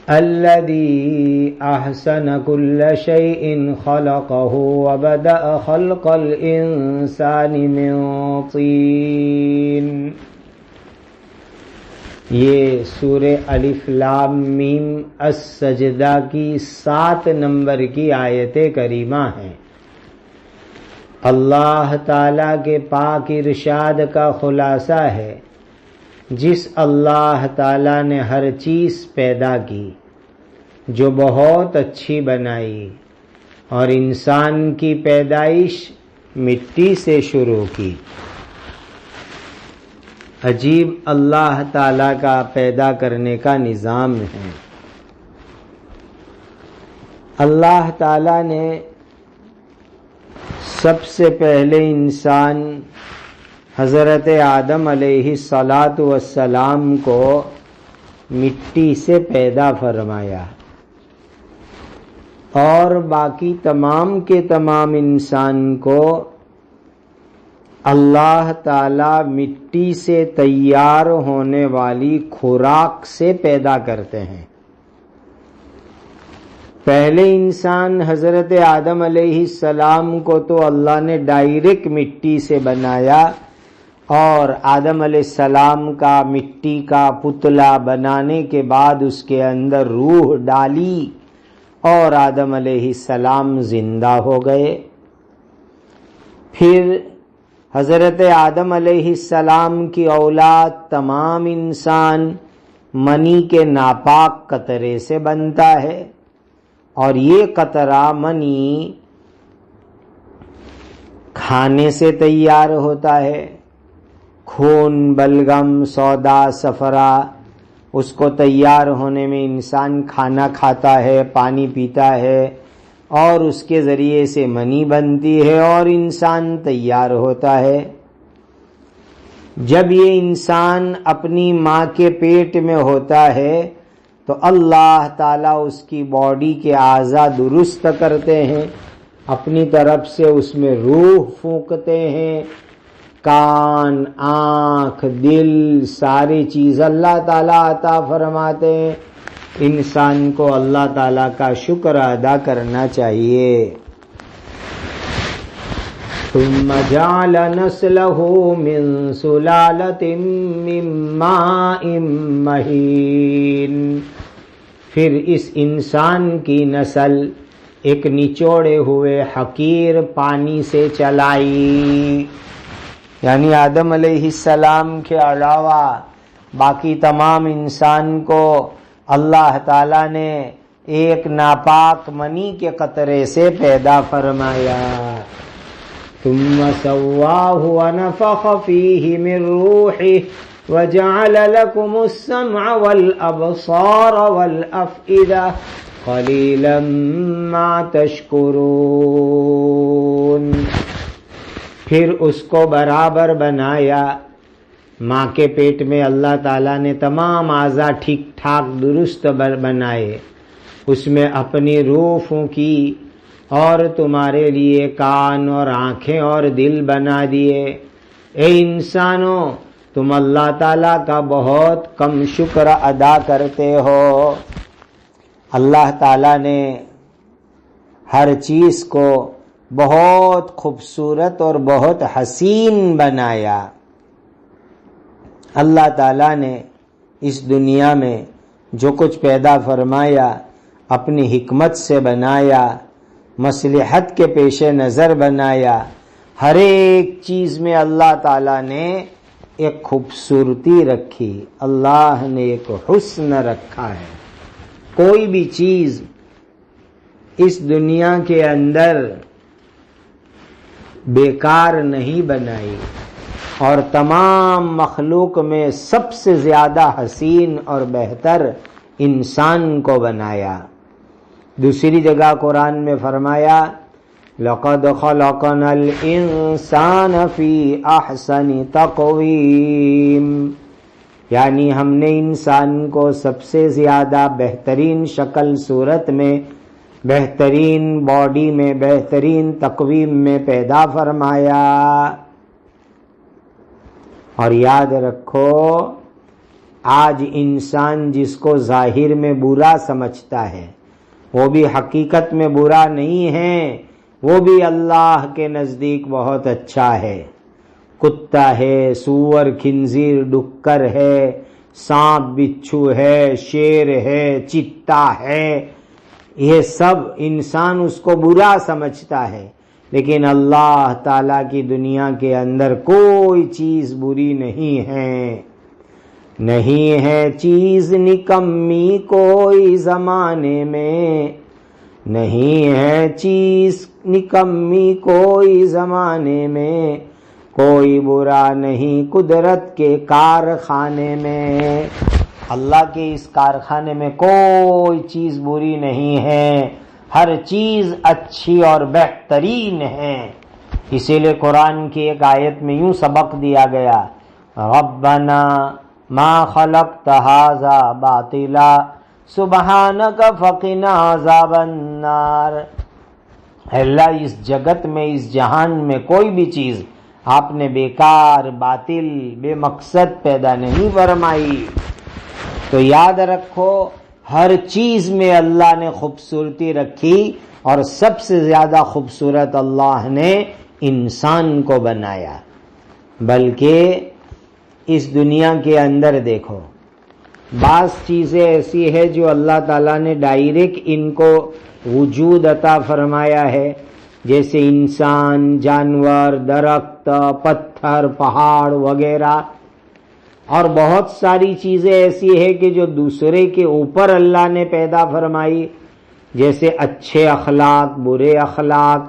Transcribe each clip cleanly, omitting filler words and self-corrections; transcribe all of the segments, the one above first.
الذي أحسن كل شيء خلقه وبدأ خلق الإنسان من طين. یہ سورہ الف لام میم السجدہ کی 7 نمبر کی آیت کریمہ ہے. اللہ تعالیٰ کے پاک ارشاد کا خلاصہ ہے. جس اللہ تعالیٰ نے ہر چیز پیدا کی جو بہت اچھی بنائی اور انسان کی پیدائش مٹی سے شروع کی. عجیب اللہ تعالیٰ کا پیدا کرنے کا نظام ہے. اللہ تعالیٰ نے سب سے پہلے انسان حضرت آدم علیہ السلام کو مٹی سے پیدا فرمایا اور باقی تمام کے تمام انسان کو اللہ تعالی مٹی سے تیار ہونے والی خوراک سے پیدا کرتے ہیں. پہلے انسان حضرت آدم علیہ السلام کو تو اللہ نے ڈائریکٹ مٹی سے بنایا اور آدم علیہ السلام کا مٹی کا پتلا بنانے کے بعد اس کے اندر روح ڈالی اور آدم علیہ السلام زندہ ہو گئے. پھر حضرت آدم علیہ السلام کی اولاد تمام انسان منی کے ناپاک قطرے سے بنتا ہے اور یہ قطرہ منی کھانے سے تیار ہوتا ہے. خون، بلغم، سودا، صفرا، اس کو تیار ہونے میں انسان کھانا کھاتا ہے، پانی پیتا ہے اور اس کے ذریعے سے منی بنتی ہے اور انسان تیار ہوتا ہے. جب یہ انسان اپنی ماں کے پیٹ میں ہوتا ہے تو اللہ تعالیٰ اس کی باڈی کے اعضاء درست کرتے ہیں، اپنی طرف سے اس میں روح پھونکتے ہیں. کان، آنکھ، دل، ساری چیز اللہ تعالیٰ عطا فرماتے ہیں. انسان کو اللہ تعالیٰ کا شکر ادا کرنا چاہیے. ثم جعل نسلہ من سلالۃ من ماء مہین. پھر اس انسان کی نسل ایک نچوڑے ہوئے حقیر پانی سے چلائی. یعنی آدم علیہ السلام کے علاوہ باقی تمام انسان کو اللہ تعالیٰ نے ایک ناپاک منی کے قطرے سے پیدا فرمایا. ثم سواہ ونفخ فیہ من روحہ وجعل لکم السمع والابصار والافئدہ قلیلا ما تشکرون. پھر اس کو برابر بنایا. ماں کے پیٹ میں اللہ تعالیٰ نے تمام اعضاء ٹھیک ٹھاک درست بنائے، اس میں اپنی روح پھونکی اور تمہارے لیے کان اور آنکھیں اور دل بنا دیے. اے انسانوں، تم اللہ تعالیٰ کا بہت کم شکر ادا کرتے ہو. اللہ تعالیٰ نے ہر چیز کو بہت خوبصورت اور بہت حسین بنایا. اللہ تعالیٰ نے اس دنیا میں جو کچھ پیدا فرمایا اپنی حکمت سے بنایا، مصلحت کے پیش نظر بنایا. ہر ایک چیز میں اللہ تعالیٰ نے ایک خوبصورتی رکھی، اللہ نے ایک حسن رکھا ہے. کوئی بھی چیز اس دنیا کے اندر بیکار نہیں بنائی اور تمام مخلوق میں سب سے زیادہ حسین اور بہتر انسان کو بنایا. دوسری جگہ قرآن میں فرمایا لَقَدْ خَلَقْنَا الْإِنسَانَ فِي أَحْسَنِ تَقْوِيمٍ. یعنی ہم نے انسان کو سب سے زیادہ بہترین شکل صورت میں، بہترین باڈی میں، بہترین تقویم میں پیدا فرمایا. اور یاد رکھو آج انسان جس کو ظاہر میں برا سمجھتا ہے وہ بھی حقیقت میں برا نہیں ہے، وہ بھی اللہ کے نزدیک بہت اچھا ہے۔ کتا ہے، سور خنزیر ڈکر ہے، سانپ بچھو ہے، شیر ہے، چتا ہے، یہ سب انسان اس کو برا سمجھتا ہے، لیکن اللہ تعالی کی دنیا کے اندر کوئی چیز بری نہیں ہے۔ نہیں ہے چیز نکمی کوئی زمانے میں، نہیں ہے چیز نکمی کوئی زمانے میں، کوئی برا نہیں قدرت کے کارخانے میں۔ اللہ کے اس کارخانے میں کوئی چیز بری نہیں ہے، ہر چیز اچھی اور بہترین ہے۔ اسی لیے قرآن کی ایک آیت میں یوں سبق دیا گیا، ربنا ما خلقت ھذا باطلا سبحانک فقنا عذاب النار۔ اللہ اس جگت میں، اس جہان میں کوئی بھی چیز آپ نے بیکار، باطل، بے مقصد پیدا نہیں فرمائی۔ تو یاد رکھو ہر چیز میں اللہ نے خوبصورتی رکھی، اور سب سے زیادہ خوبصورت اللہ نے انسان کو بنایا۔ بلکہ اس دنیا کے اندر دیکھو بعض چیزیں ایسی ہے جو اللہ تعالیٰ نے ڈائریکٹ ان کو وجود عطا فرمایا ہے، جیسے انسان، جانور، درخت، پتھر، پہاڑ وغیرہ، اور بہت ساری چیزیں ایسی ہیں کہ جو دوسرے کے اوپر اللہ نے پیدا فرمائی، جیسے اچھے اخلاق، برے اخلاق۔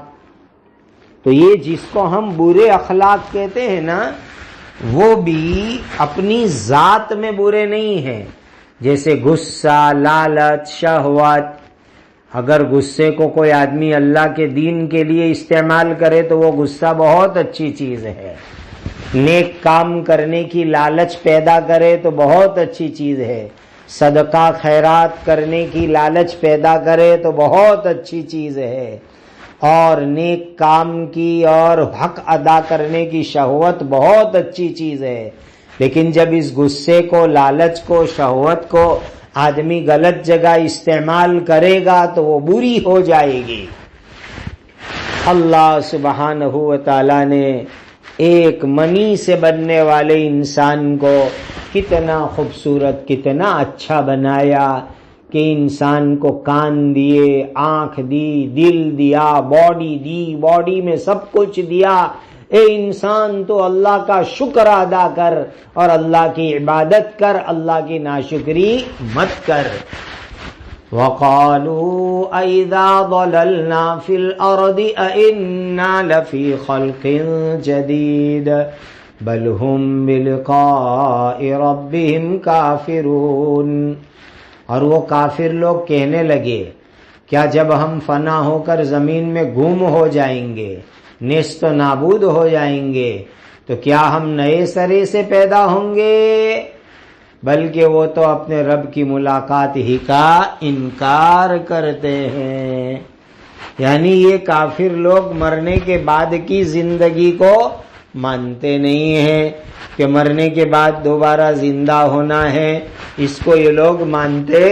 تو یہ جس کو ہم برے اخلاق کہتے ہیں نا، وہ بھی اپنی ذات میں برے نہیں ہیں، جیسے غصہ، لالچ، شہوت۔ اگر غصے کو کوئی آدمی اللہ کے دین کے لیے استعمال کرے تو وہ غصہ بہت اچھی چیز ہے۔ نیک کام کرنے کی لالچ پیدا کرے تو بہت اچھی چیز ہے۔ صدقہ خیرات کرنے کی لالچ پیدا کرے تو بہت اچھی چیز ہے، اور نیک کام کی اور حق ادا کرنے کی شہوت بہت اچھی چیز ہے۔ لیکن جب اس غصے کو، لالچ کو، شہوت کو آدمی غلط جگہ استعمال کرے گا تو وہ بری ہو جائے گی۔ اللہ سبحانہ و تعالی نے ایک منی سے بننے والے انسان کو کتنا خوبصورت، کتنا اچھا بنایا کہ انسان کو کان دیے، آنکھ دی، دل دیا، باڈی دی، باڈی میں سب کچھ دیا۔ اے انسان تو اللہ کا شکر ادا کر اور اللہ کی عبادت کر، اللہ کی ناشکری مت کر۔ وَقَالُوا أَإِذَا ضَلَلْنَا فِي الْأَرْضِ أَإِنَّا لَفِي خَلْقٍ جَدِيدٍ بَلْ هُمْ بِلِقَاءِ رَبِّهِمْ كَافِرُونَ۔ اور وہ کافر لوگ کہنے لگے، کیا جب ہم فنا ہو کر زمین میں گم ہو جائیں گے، نیست و نابود ہو جائیں گے، تو کیا ہم نئے سرے سے پیدا ہوں گے؟ بلکہ وہ تو اپنے رب کی ملاقات ہی کا انکار کرتے ہیں۔ یعنی یہ کافر لوگ مرنے کے بعد کی زندگی کو مانتے نہیں ہیں کہ مرنے کے بعد دوبارہ زندہ ہونا ہے، اس کو یہ لوگ مانتے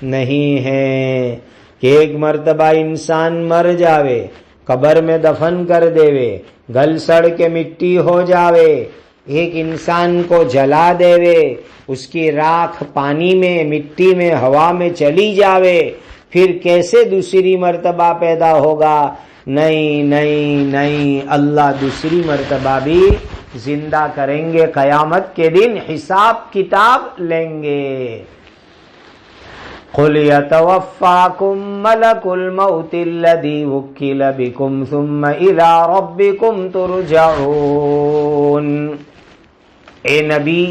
نہیں ہیں کہ ایک مرتبہ انسان مر جاوے، قبر میں دفن کر دیوے، گل سڑ کے مٹی ہو جاوے، ایک انسان کو جلا دیوے، اس کی راکھ پانی میں، مٹی میں، ہوا میں چلی جاوے، پھر کیسے دوسری مرتبہ پیدا ہوگا؟ نہیں نہیں نہیں، اللہ دوسری مرتبہ بھی زندہ کریں گے، قیامت کے دن حساب کتاب لیں گے۔ قُلْ يَتَوَفَّاكُمْ مَلَكُ الْمَوْتِ الَّذِي وُكِّلَ بِكُمْ ثُمَّ إِلَىٰ رَبِّكُمْ تُرْجَعُونَ۔ اے نبی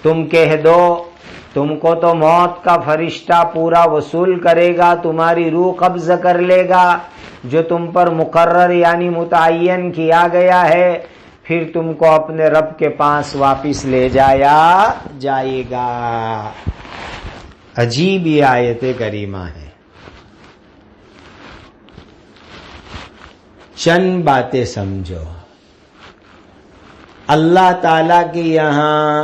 تم کہہ دو، تم کو تو موت کا فرشتہ پورا وصول کرے گا، تمہاری روح قبض کر لے گا، جو تم پر مقرر یعنی متعین کیا گیا ہے، پھر تم کو اپنے رب کے پاس واپس لے جایا جائے گا۔ عجیب یہ آیت کریمہ ہے۔ چند باتیں سمجھو۔ اللہ تعالی کے یہاں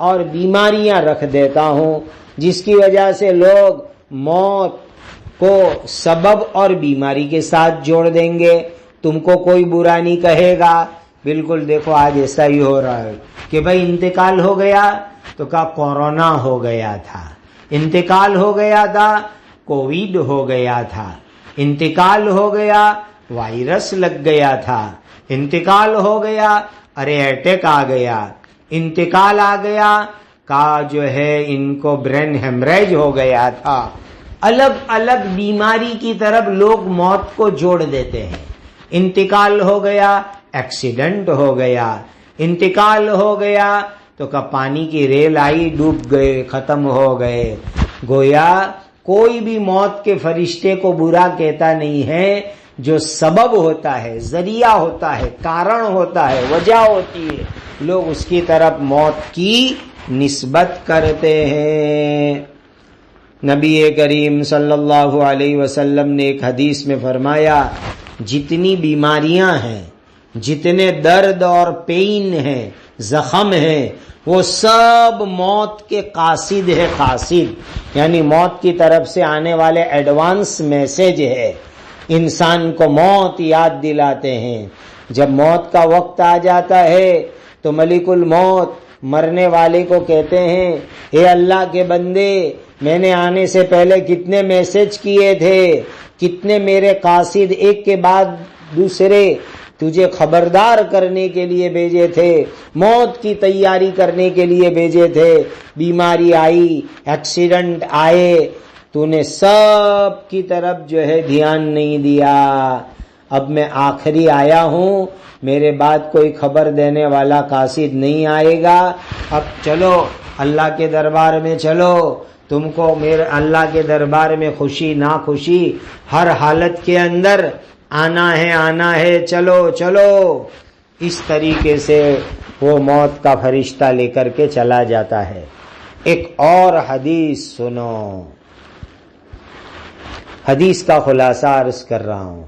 اور بیماریاں رکھ دیتا ہوں جس کی وجہ سے لوگ موت کو سبب اور بیماری کے ساتھ جوڑ دیں گے. تم کو کوئی برا نہیں کہے گا. بالکل دیکھو آج ایسا ہی ہو رہا ہے کہ بھائی انتقال ہو گیا تو کہا کورونا ہو گیا تھا, انتقال ہو گیا تھا کووڈ ہو گیا تھا, انتقال ہو گیا وائرس لگ گیا تھا, انتقال ہو گیا ارے اٹیک آ گیا, انتقال آ گیا کا جو ہے ان کو برین ہیمریج ہو گیا تھا. الگ الگ بیماری کی طرف لوگ موت کو جوڑ دیتے ہیں. انتقال ہو گیا ایکسیڈنٹ ہو گیا, انتقال ہو گیا تو کا پانی کی ریل آئی ڈوب گئے ختم ہو گئے. گویا کوئی بھی موت کے فرشتے کو برا کہتا نہیں ہے. جو سبب ہوتا ہے, ذریعہ ہوتا ہے, کارن ہوتا ہے, وجہ ہوتی ہے, لوگ اس کی طرف موت کی نسبت کرتے ہیں. نبی کریم صلی اللہ علیہ وسلم نے ایک حدیث میں فرمایا جتنی بیماریاں ہیں, جتنے درد اور پین ہیں, زخم ہیں, وہ سب موت کے قاصد ہے. قاصد یعنی موت کی طرف سے آنے والے ایڈوانس میسج ہے. انسان کو موت یاد دلاتے ہیں. جب موت کا وقت آ جاتا ہے تو ملک الموت مرنے والے کو کہتے ہیں اے اللہ کے بندے, میں نے آنے سے پہلے کتنے میسج کیے تھے, کتنے میرے قاصد ایک کے بعد دوسرے تجھے خبردار کرنے کے لیے بھیجے تھے, موت کی تیاری کرنے کے لیے بھیجے تھے. بیماری آئی, ایکسیڈنٹ آئے, تو نے سب کی طرف جو ہے دھیان نہیں دیا. اب میں آخری آیا ہوں, میرے بعد کوئی خبر دینے والا قاصد نہیں آئے گا. اب چلو اللہ کے دربار میں چلو, تم کو میرے اللہ کے دربار میں خوشی نہ خوشی ہر حالت کے اندر آنا ہے, چلو چلو. اس طریقے سے وہ موت کا فرشتہ لے کر کے چلا جاتا ہے. ایک اور حدیث سنو, حدیث کا خلاصہ عرض کر رہا ہوں.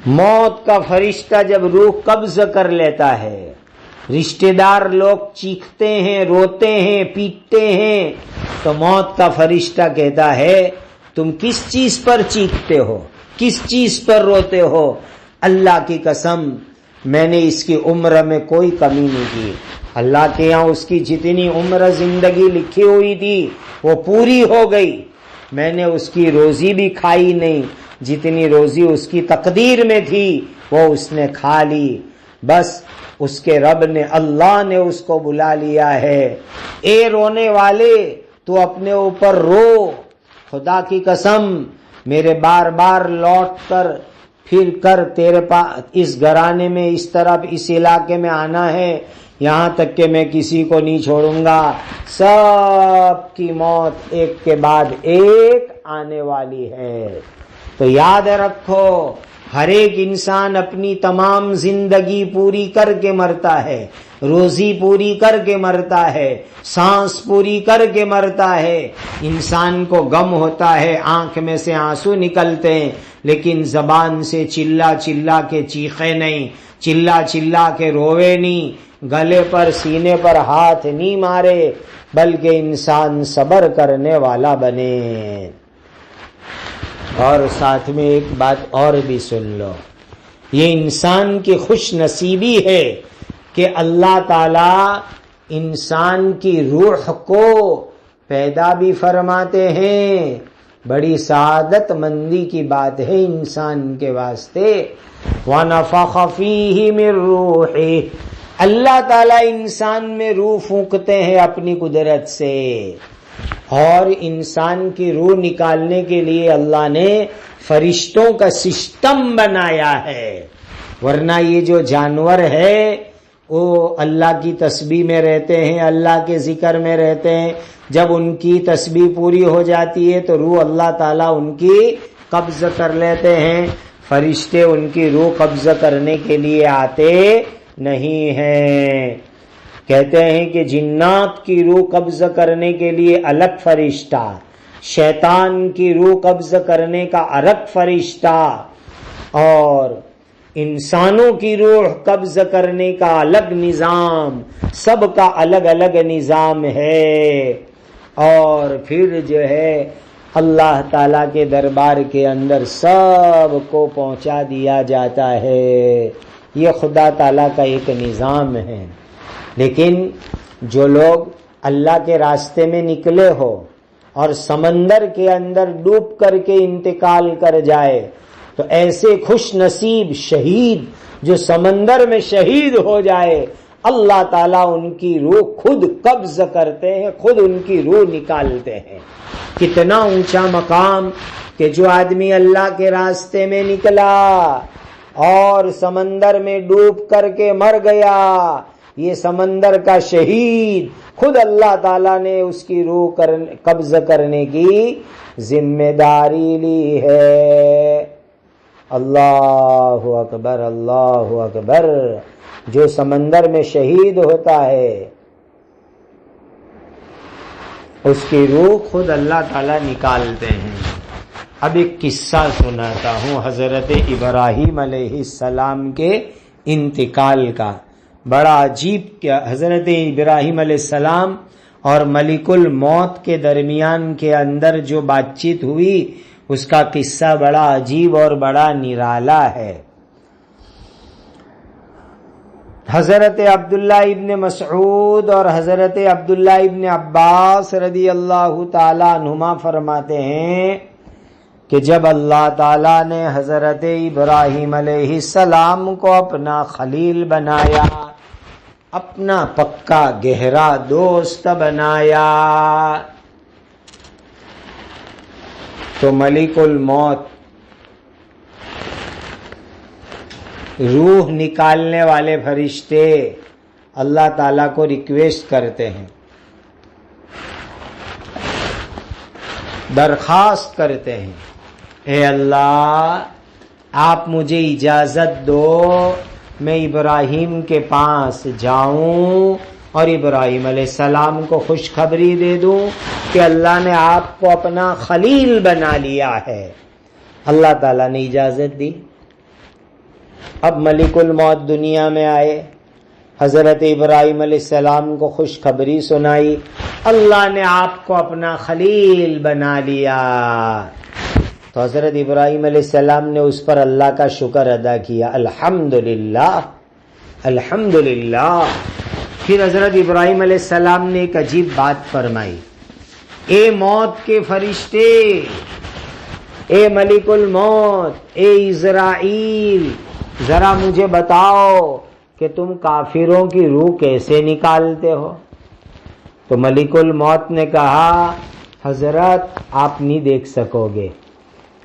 موت کا فرشتہ جب روح قبض کر لیتا ہے, رشتہ دار لوگ چیختے ہیں, روتے ہیں, پیٹتے ہیں, تو موت کا فرشتہ کہتا ہے تم کس چیز پر چیختے ہو, کس چیز پر روتے ہو؟ اللہ کی قسم میں نے اس کی عمر میں کوئی کمی نہیں کی. اللہ کے یہاں اس کی جتنی عمر زندگی لکھی ہوئی تھی وہ پوری ہو گئی. میں نے اس کی روزی بھی کھائی نہیں, جتنی روزی اس کی تقدیر میں تھی وہ اس نے کھا لی. بس اس کے رب نے, اللہ نے اس کو بلا لیا ہے. اے رونے والے تو اپنے اوپر رو, خدا کی قسم میرے بار بار لوٹ کر پھر کر تیرے پاس اس گھرانے میں, اس طرف اس علاقے میں آنا ہے, یہاں تک کہ میں کسی کو نہیں چھوڑوں گا. سب کی موت ایک کے بعد ایک آنے والی ہے. تو یاد رکھو ہر ایک انسان اپنی تمام زندگی پوری کر کے مرتا ہے, روزی پوری کر کے مرتا ہے, سانس پوری کر کے مرتا ہے. انسان کو غم ہوتا ہے, آنکھ میں سے آنسو نکلتے ہیں, لیکن زبان سے چلا چلا کے چیخے نہیں, چلا چلا کے روے نہیں, گلے پر سینے پر ہاتھ نہیں مارے, بلکہ انسان صبر کرنے والا بنے. اور ساتھ میں ایک بات اور بھی سن لو, یہ انسان کی خوش نصیبی ہے کہ اللہ تعالی انسان کی روح کو پیدا بھی فرماتے ہیں. بڑی سعادت مندی کی بات ہے انسان کے واسطے. وَنَفَخَ فِيهِ مِن رُوحِهِ, اللہ تعالیٰ انسان میں روح پھونکتے ہیں اپنی قدرت سے, اور انسان کی روح نکالنے کے لیے اللہ نے فرشتوں کا سسٹم بنایا ہے. ورنہ یہ جو جانور ہے وہ اللہ کی تسبیح میں رہتے ہیں, اللہ کے ذکر میں رہتے ہیں. جب ان کی تسبیح پوری ہو جاتی ہے تو روح اللہ تعالیٰ ان کی قبض کر لیتے ہیں. فرشتے ان کی روح قبض کرنے کے لیے آتے نہیں ہیں. کہتے ہیں کہ جنات کی روح قبض کرنے کے لیے الگ فرشتہ, شیطان کی روح قبض کرنے کا الگ فرشتہ, اور انسانوں کی روح قبض کرنے کا الگ نظام، سب کا الگ الگ نظام ہے، اور پھر جو ہے اللہ تعالیٰ کے دربار کے اندر سب کو پہنچا دیا جاتا ہے۔ یہ خدا تعالیٰ کا ایک نظام ہے۔ لیکن جو لوگ اللہ کے راستے میں نکلے ہو اور سمندر کے اندر ڈوب کر کے انتقال کر جائے، تو ایسے خوش نصیب شہید جو سمندر میں شہید ہو جائے، اللہ تعالیٰ ان کی روح خود قبض کرتے ہیں، خود ان کی روح نکالتے ہیں۔ کتنا اونچا مقام کہ جو آدمی اللہ کے راستے میں نکلا اور سمندر میں ڈوب کر کے مر گیا، یہ سمندر کا شہید، خود اللہ تعالیٰ نے اس کی روح قبض کرنے کی ذمہ داری لی ہے۔ اللہ اکبر، اللہ اکبر۔ جو سمندر میں شہید ہوتا ہے اس کی روح خود اللہ تعالیٰ نکالتے ہیں۔ اب ایک قصہ سناتا ہوں حضرت ابراہیم علیہ السلام کے انتقال کا، بڑا عجیب۔ کیا حضرت ابراہیم علیہ السلام اور ملک الموت کے درمیان کے اندر جو بات چیت ہوئی، اس کا قصہ بڑا عجیب اور بڑا نرالا ہے۔ حضرت عبداللہ ابن مسعود اور حضرت عبداللہ ابن عباس رضی اللہ تعالی عنہما فرماتے ہیں کہ جب اللہ تعالیٰ نے حضرت ابراہیم علیہ السلام کو اپنا خلیل بنایا، اپنا پکا گہرا دوست بنایا، تو ملک الموت، روح نکالنے والے فرشتے اللہ تعالیٰ کو ریکویسٹ کرتے ہیں، درخواست کرتے ہیں، اے اللہ آپ مجھے اجازت دو، میں ابراہیم کے پاس جاؤں اور ابراہیم علیہ السلام کو خوشخبری دے دوں کہ اللہ نے آپ کو اپنا خلیل بنا لیا ہے۔ اللہ تعالیٰ نے اجازت دی۔ اب ملک الموت دنیا میں آئے، حضرت ابراہیم علیہ السلام کو خوشخبری سنائی، اللہ نے آپ کو اپنا خلیل بنا لیا۔ تو حضرت ابراہیم علیہ السلام نے اس پر اللہ کا شکر ادا کیا، الحمدللہ الحمدللہ۔ پھر حضرت ابراہیم علیہ السلام نے ایک عجیب بات فرمائی، اے موت کے فرشتے، اے ملک الموت، اے عزرائیل، ذرا مجھے بتاؤ کہ تم کافروں کی روح کیسے نکالتے ہو؟ تو ملک الموت نے کہا، حضرت آپ نہیں دیکھ سکو گے۔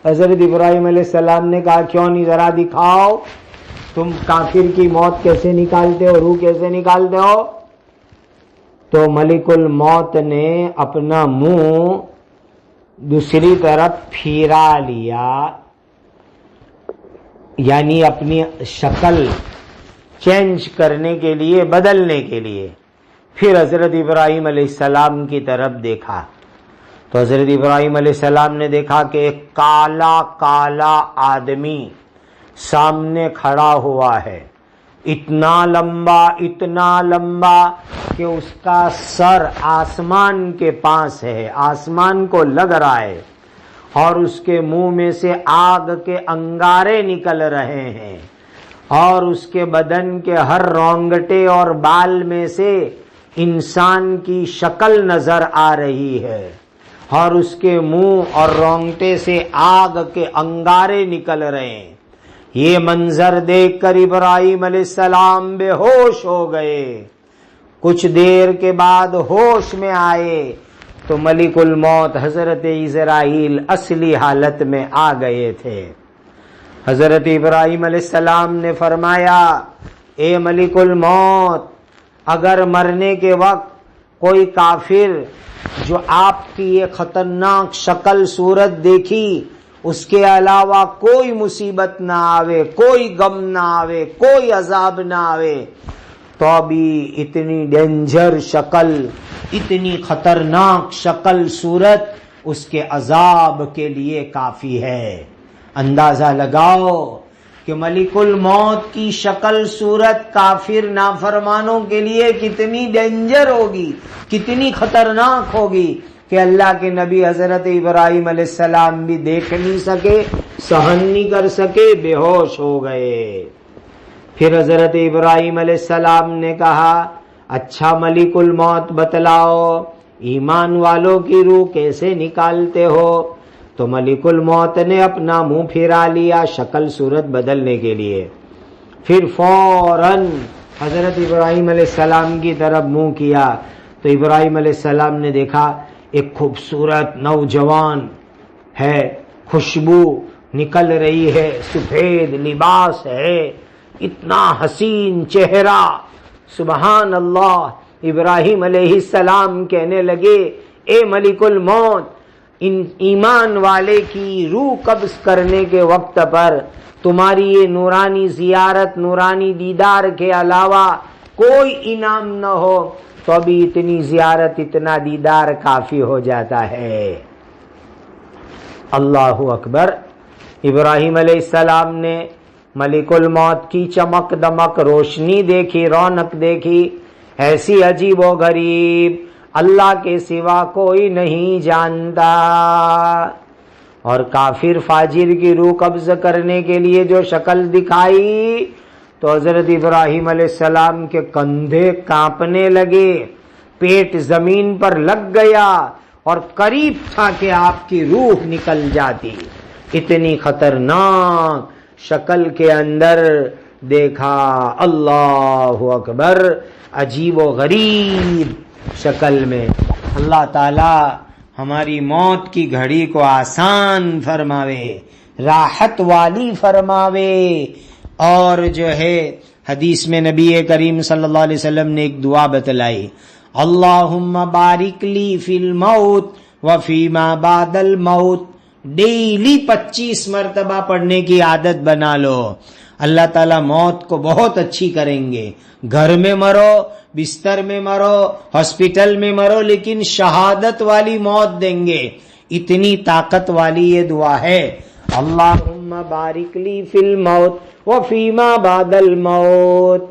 حضرت ابراہیم علیہ السلام نے کہا، کیوں نہیں، ذرا دکھاؤ، تم کافر کی موت کیسے نکالتے ہو، روح کیسے نکالتے ہو؟ تو ملک الموت نے اپنا منہ دوسری طرف پھیرا لیا، یعنی اپنی شکل چینج کرنے کے لیے، بدلنے کے لیے۔ پھر حضرت ابراہیم علیہ السلام کی طرف دیکھا تو حضرت ابراہیم علیہ السلام نے دیکھا کہ ایک کالا کالا آدمی سامنے کھڑا ہوا ہے، اتنا لمبا کہ اس کا سر آسمان کے پاس ہے، آسمان کو لگ رہا ہے، اور اس کے منہ میں سے آگ کے انگارے نکل رہے ہیں، اور اس کے بدن کے ہر رونگٹے اور بال میں سے انسان کی شکل نظر آ رہی ہے، اور اس کے منہ اور رونگٹے سے آگ کے انگارے نکل رہے ہیں۔ یہ منظر دیکھ کر ابراہیم علیہ السلام بے ہوش ہو گئے۔ کچھ دیر کے بعد ہوش میں آئے تو ملک الموت حضرت عزرائیل اصلی حالت میں آ گئے تھے۔ حضرت ابراہیم علیہ السلام نے فرمایا، اے ملک الموت، اگر مرنے کے وقت کوئی کافر جو آپ کی یہ خطرناک شکل صورت دیکھی، اس کے علاوہ کوئی مصیبت نہ آوے، کوئی غم نہ آوے، کوئی عذاب نہ آوے، تو بھی اتنی ڈینجر شکل، اتنی خطرناک شکل صورت اس کے عذاب کے لیے کافی ہے۔ اندازہ لگاؤ کہ ملک الموت کی شکل صورت کافر نافرمانوں کے لیے کتنی ڈینجر ہوگی، کتنی خطرناک ہوگی کہ اللہ کے نبی حضرت ابراہیم علیہ السلام بھی دیکھ نہیں سکے، سہن نہیں کر سکے، بے ہوش ہو گئے۔ پھر حضرت ابراہیم علیہ السلام نے کہا اچھا ملک الموت بتلاؤ ایمان والوں کی روح کیسے نکالتے ہو؟ تو ملک الموت نے اپنا منہ پھرا لیا شکل صورت بدلنے کے لیے، پھر فوراً حضرت ابراہیم علیہ السلام کی طرف منہ کیا تو ابراہیم علیہ السلام نے دیکھا ایک خوبصورت نوجوان ہے، خوشبو نکل رہی ہے، سفید لباس ہے، اتنا حسین چہرہ، سبحان اللہ۔ ابراہیم علیہ السلام کہنے لگے اے ملک الموت، ان ایمان والے کی روح قبض کرنے کے وقت پر تمہاری یہ نورانی زیارت، نورانی دیدار کے علاوہ کوئی انعام نہ ہو تو ابھی اتنی زیارت، اتنا دیدار کافی ہو جاتا ہے۔ اللہ اکبر۔ ابراہیم علیہ السلام نے ملک الموت کی چمک دمک، روشنی دیکھی، رونق دیکھی، ایسی عجیب و غریب اللہ کے سوا کوئی نہیں جانتا۔ اور کافر فاجر کی روح قبض کرنے کے لیے جو شکل دکھائی تو حضرت ابراہیم علیہ السلام کے کندھے کانپنے لگے، پیٹ زمین پر لگ گیا اور قریب تھا کہ آپ کی روح نکل جاتی، اتنی خطرناک شکل کے اندر دیکھا۔ اللہ اکبر، عجیب و غریب شکل میں۔ اللہ تعالی ہماری موت کی گھڑی کو آسان فرماوے، راحت والی فرماوے۔ اور جو ہے حدیث میں نبی کریم صلی اللہ علیہ وسلم نے ایک دعا بتلائی، اللہم بارک لی فی الموت وفی ما بعد الموت، ڈیلی 25 مرتبہ پڑھنے کی عادت بنا لو۔ اللہ تعالیٰ موت کو بہت اچھی کریں گے، گھر میں مرو، بستر میں مرو، ہاسپٹل میں مرو، لیکن شہادت والی موت دیں گے، اتنی طاقت والی یہ دعا ہے۔ اللہم بارک لی فی الموت وفی ما بعد الموت۔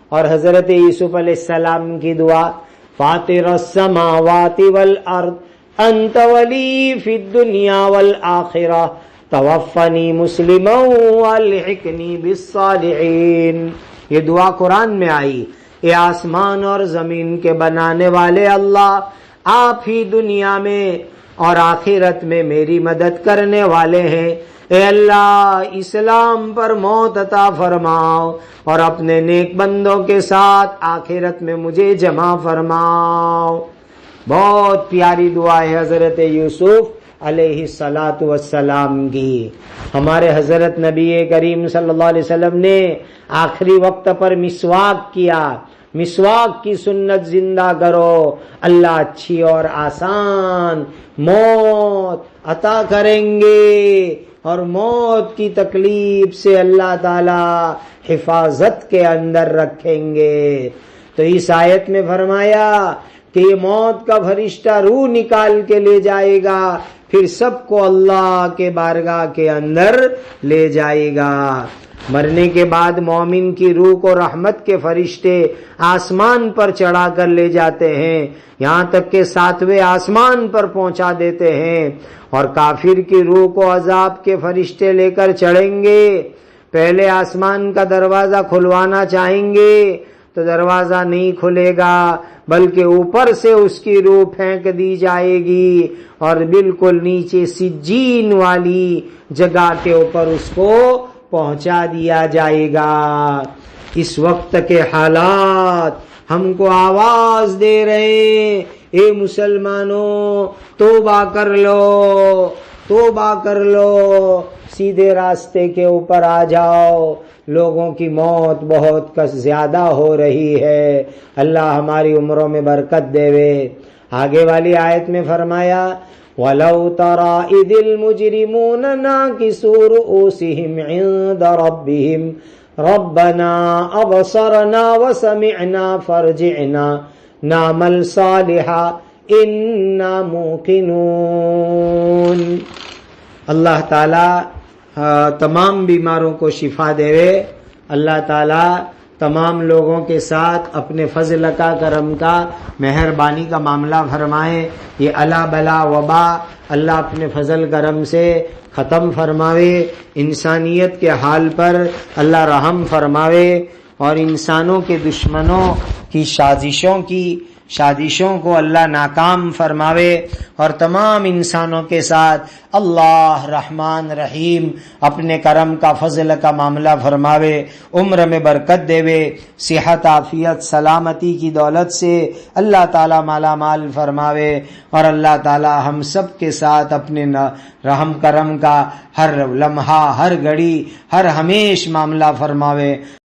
اور حضرت یوسف علیہ السلام کی دعا، فاطر السماوات والارض انت ولی فی الدنیا والآخرہ توفنی مسلما والحقنی بالصالحین۔ یہ دعا قرآن میں آئی، اے آسمان اور زمین کے بنانے والے اللہ، آپ ہی دنیا میں اور آخرت میں میری مدد کرنے والے ہیں۔ اے اللہ اسلام پر موت عطا فرماؤ اور اپنے نیک بندوں کے ساتھ آخرت میں مجھے جمع فرماؤ۔ بہت پیاری دعا ہے حضرت یوسف علیہ الصلاۃ والسلام کی۔ ہمارے حضرت نبی کریم صلی اللہ علیہ وسلم نے آخری وقت پر مسواک کیا، مسواک کی سنت زندہ کرو، اللہ اچھی اور آسان موت عطا کریں گے اور موت کی تکلیف سے اللہ تعالی حفاظت کے اندر رکھیں گے۔ تو اس آیت میں فرمایا کہ یہ موت کا فرشتہ روح نکال کے لے جائے گا، پھر سب کو اللہ کے بارگاہ کے اندر لے جائے گا۔ مرنے کے بعد مومن کی روح کو رحمت کے فرشتے آسمان پر چڑھا کر لے جاتے ہیں، یہاں تک کہ 7ویں آسمان پر پہنچا دیتے ہیں، اور کافر کی روح کو عذاب کے فرشتے لے کر چڑھیں گے۔ پہلے آسمان کا دروازہ کھلوانا چاہیں گے تو دروازہ نہیں کھلے گا، بلکہ اوپر سے اس کی روح پھینک دی جائے گی اور بالکل نیچے سجین والی جگہ کے اوپر اس کو پہنچا دیا جائے گا۔ اس وقت کے حالات ہم کو آواز دے رہے ہیں، اے مسلمانوں توبہ کر لو، توبہ کر لو، سیدھے راستے کے اوپر آ جاؤ، لوگوں کی موت بہت زیادہ ہو رہی ہے، اللہ ہماری عمروں میں برکت دے وے۔ آگے والی آیت میں فرمایا وَلَوْ تَرَى إِذِ الْمُجْرِمُونَ نَاكِسُو رُؤُوسِهِمْ عِندَ رَبِّهِمْ رَبَّنَا أَبْصَرْنَا وَسَمِعْنَا فَارْجِعْنَا نَعْمَلْ صَالِحًا إِنَّا مُوقِنُونَ۔ اللہ تعالی تمام بیماروں کو شفا دے. اللہ تعالیٰ تمام لوگوں کے ساتھ اپنے فضل کا، کرم کا، مہربانی کا معاملہ فرمائے. یہ الا بلا وبا اللہ اپنے فضل کرم سے ختم فرماوے. انسانیت کے حال پر اللہ رحم فرماوے اور انسانوں کے دشمنوں کی سازشوں کو اللہ ناکام فرماوے اور تمام انسانوں کے ساتھ اللہ رحمان رحیم اپنے کرم کا، فضل کا معاملہ فرماوے. عمر میں برکت دیوے، صحت، عافیت، سلامتی کی دولت سے اللہ تعالیٰ مالا مال فرماوے اور اللہ تعالیٰ ہم سب کے ساتھ اپنے رحم کرم کا ہر لمحہ، ہر گھڑی، ہر ہمیش معاملہ فرماوے.